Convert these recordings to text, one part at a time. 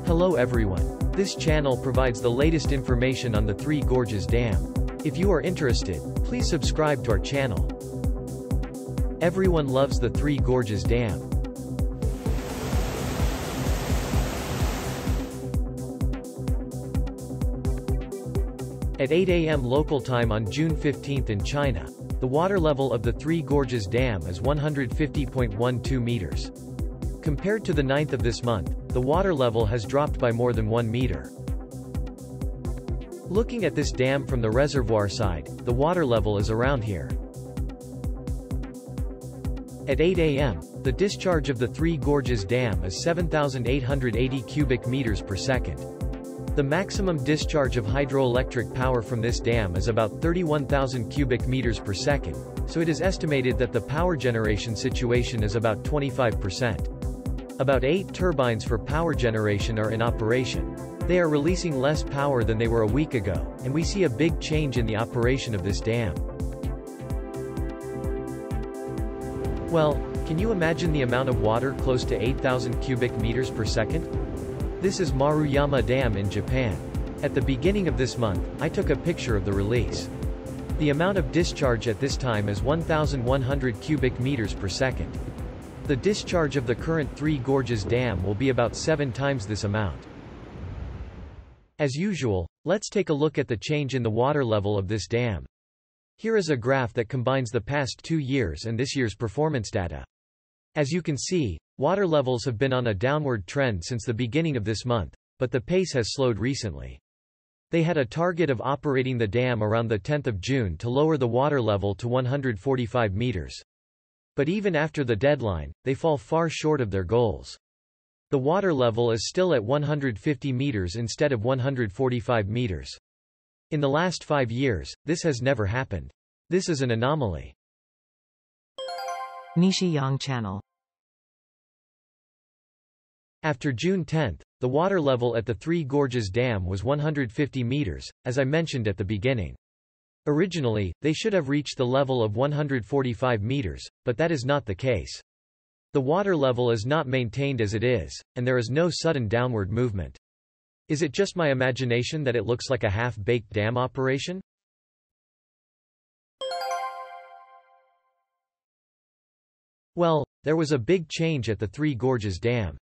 Hello everyone. This channel provides the latest information on the Three Gorges Dam. If you are interested, please subscribe to our channel. Everyone loves the Three Gorges Dam. At 8 a.m. local time on June 15 in China, the water level of the Three Gorges Dam is 150.12 meters. Compared to the 9th of this month, the water level has dropped by more than 1 meter. Looking at this dam from the reservoir side, the water level is around here. At 8 a.m., the discharge of the Three Gorges Dam is 7,880 cubic meters per second. The maximum discharge of hydroelectric power from this dam is about 31,000 cubic meters per second, so it is estimated that the power generation situation is about 25%. About 8 turbines for power generation are in operation. They are releasing less power than they were a week ago, and we see a big change in the operation of this dam. Well, can you imagine the amount of water close to 8,000 cubic meters per second? This is Maruyama Dam in Japan. At the beginning of this month, I took a picture of the release. The amount of discharge at this time is 1,100 cubic meters per second. The discharge of the current Three Gorges Dam will be about 7 times this amount. As usual, let's take a look at the change in the water level of this dam. Here is a graph that combines the past 2 years and this year's performance data. As you can see, water levels have been on a downward trend since the beginning of this month, but the pace has slowed recently. They had a target of operating the dam around the 10th of June to lower the water level to 145 meters. But even after the deadline, they fall far short of their goals. The water level is still at 150 meters instead of 145 meters. In the last 5 years, this has never happened. This is an anomaly. NISHIYAN channel. After June 10, the water level at the Three Gorges Dam was 150 meters, as I mentioned at the beginning. Originally, they should have reached the level of 145 meters, but that is not the case. The water level is not maintained as it is, and there is no sudden downward movement. Is it just my imagination that it looks like a half-baked dam operation? Well, there was a big change at the Three Gorges Dam.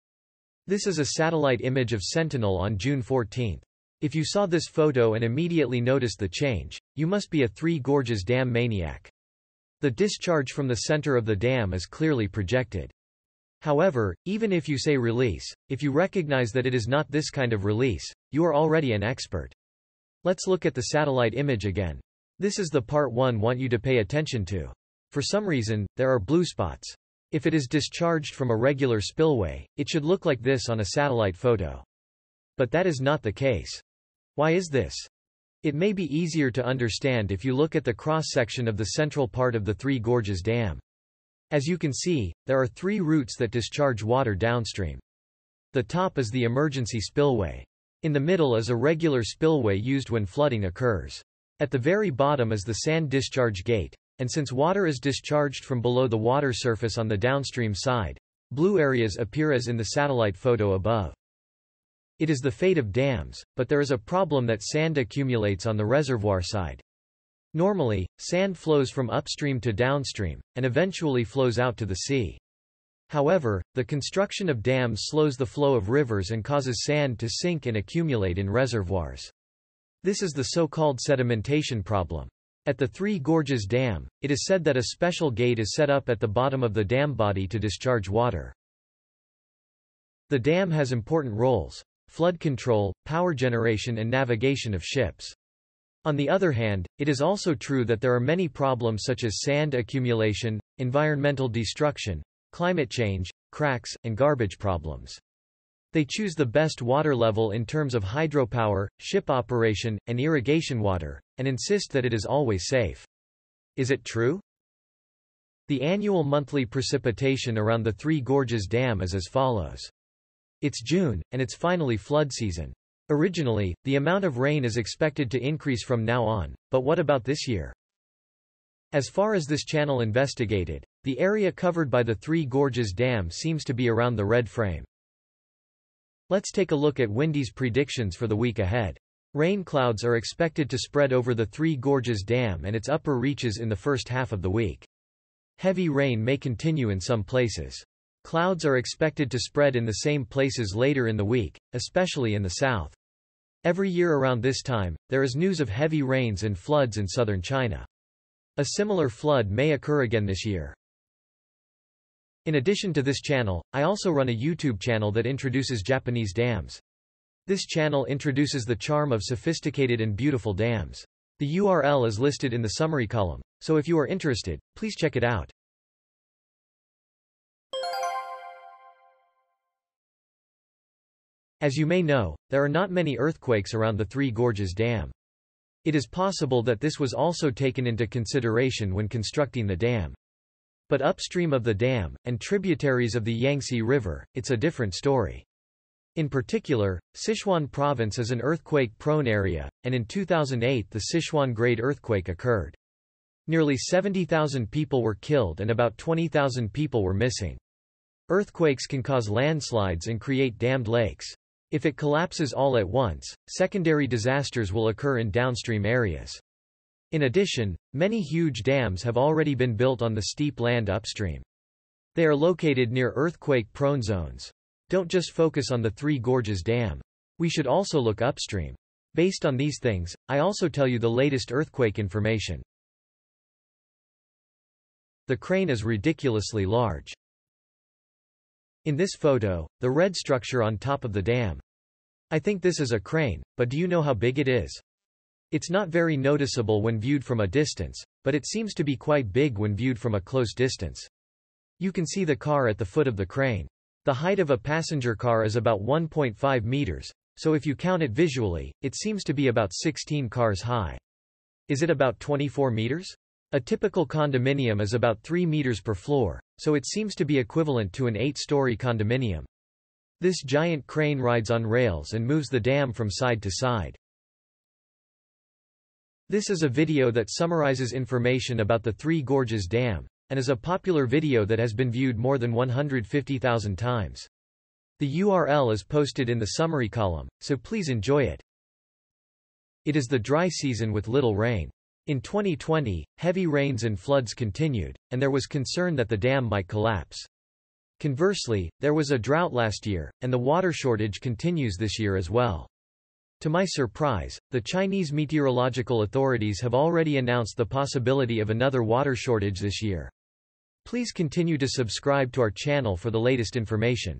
This is a satellite image of Sentinel on June 14. If you saw this photo and immediately noticed the change, you must be a Three Gorges Dam maniac. The discharge from the center of the dam is clearly projected. However, even if you say release, if you recognize that it is not this kind of release, you are already an expert. Let's look at the satellite image again. This is the part 1 want you to pay attention to. For some reason, there are blue spots. If it is discharged from a regular spillway, it should look like this on a satellite photo. But that is not the case. Why is this? It may be easier to understand if you look at the cross-section of the central part of the Three Gorges Dam. As you can see, there are 3 routes that discharge water downstream. The top is the emergency spillway. In the middle is a regular spillway used when flooding occurs. At the very bottom is the sand discharge gate, and since water is discharged from below the water surface on the downstream side, blue areas appear as in the satellite photo above. It is the fate of dams, but there is a problem that sand accumulates on the reservoir side. Normally, sand flows from upstream to downstream, and eventually flows out to the sea. However, the construction of dams slows the flow of rivers and causes sand to sink and accumulate in reservoirs. This is the so-called sedimentation problem. At the Three Gorges Dam, it is said that a special gate is set up at the bottom of the dam body to discharge water. The dam has important roles: flood control, power generation and navigation of ships. On the other hand, it is also true that there are many problems such as sand accumulation, environmental destruction, climate change, cracks, and garbage problems. They choose the best water level in terms of hydropower, ship operation, and irrigation water, and insist that it is always safe. Is it true? The annual monthly precipitation around the Three Gorges Dam is as follows. It's June, and it's finally flood season. Originally, the amount of rain is expected to increase from now on, but what about this year? As far as this channel investigated, the area covered by the Three Gorges Dam seems to be around the red frame. Let's take a look at Windy's predictions for the week ahead. Rain clouds are expected to spread over the Three Gorges Dam and its upper reaches in the first half of the week. Heavy rain may continue in some places. Clouds are expected to spread in the same places later in the week, especially in the south. Every year around this time, there is news of heavy rains and floods in southern China. A similar flood may occur again this year. In addition to this channel, I also run a YouTube channel that introduces Japanese dams. This channel introduces the charm of sophisticated and beautiful dams. The URL is listed in the summary column, so if you are interested, please check it out. As you may know, there are not many earthquakes around the Three Gorges Dam. It is possible that this was also taken into consideration when constructing the dam. But upstream of the dam, and tributaries of the Yangtze River, it's a different story. In particular, Sichuan province is an earthquake-prone area, and in 2008 the Sichuan grade earthquake occurred. Nearly 70,000 people were killed and about 20,000 people were missing. Earthquakes can cause landslides and create dammed lakes. If it collapses all at once, secondary disasters will occur in downstream areas. In addition, many huge dams have already been built on the steep land upstream. They are located near earthquake-prone zones. Don't just focus on the Three Gorges Dam. We should also look upstream. Based on these things, I also tell you the latest earthquake information. The crane is ridiculously large. In this photo, the red structure on top of the dam. I think this is a crane, but do you know how big it is? It's not very noticeable when viewed from a distance, but it seems to be quite big when viewed from a close distance. You can see the car at the foot of the crane. The height of a passenger car is about 1.5 meters, so if you count it visually, it seems to be about 16 cars high. Is it about 24 meters? A typical condominium is about 3 meters per floor, so it seems to be equivalent to an 8-story condominium. This giant crane rides on rails and moves the dam from side to side. This is a video that summarizes information about the Three Gorges Dam, and is a popular video that has been viewed more than 150,000 times. The URL is posted in the summary column, so please enjoy it. It is the dry season with little rain. In 2020, heavy rains and floods continued, and there was concern that the dam might collapse. Conversely, there was a drought last year, and the water shortage continues this year as well. To my surprise, the Chinese meteorological authorities have already announced the possibility of another water shortage this year. Please continue to subscribe to our channel for the latest information.